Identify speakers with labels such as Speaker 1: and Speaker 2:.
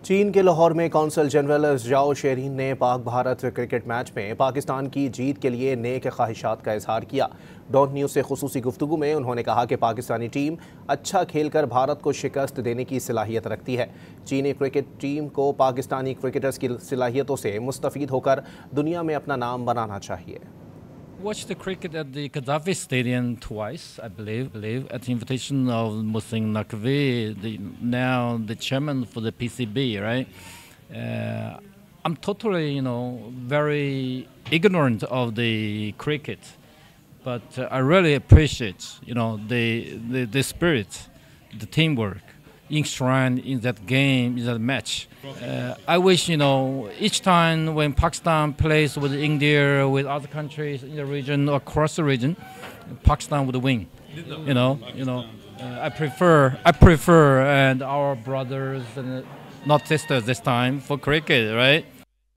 Speaker 1: चीन के लाहौर में कौंसल जनरल اظہار ने पाक भारत क्रिकेट मैच में पाकिस्तान की जीत के लिए नेक ख्वाहिशात का इजहार किया। डॉन न्यूज़ से खुसूसी गुफ्तगू में उन्होंने कहा कि पाकिस्तानी टीम अच्छा खेलकर भारत को शिकस्त देने की सलाहियत रखती है। चीनी क्रिकेट टीम को पाकिस्तानी क्रिकेटर्स की सलाहियतों से मुस्तफ़ीद होकर दुनिया में अपना नाम बनाना चाहिए।
Speaker 2: Watched the cricket at the Gaddafi Stadium twice, I believe, at the invitation of Mohsin Naqvi, now the chairman for the PCB, right? I'm totally, very ignorant of the cricket, but I really appreciate, the spirit, the teamwork enshrined in that game, in that match. I wish, each time when Pakistan plays with India, with other countries in the region, or across the region, Pakistan would win. I prefer, and our brothers and not sisters this time for cricket, right?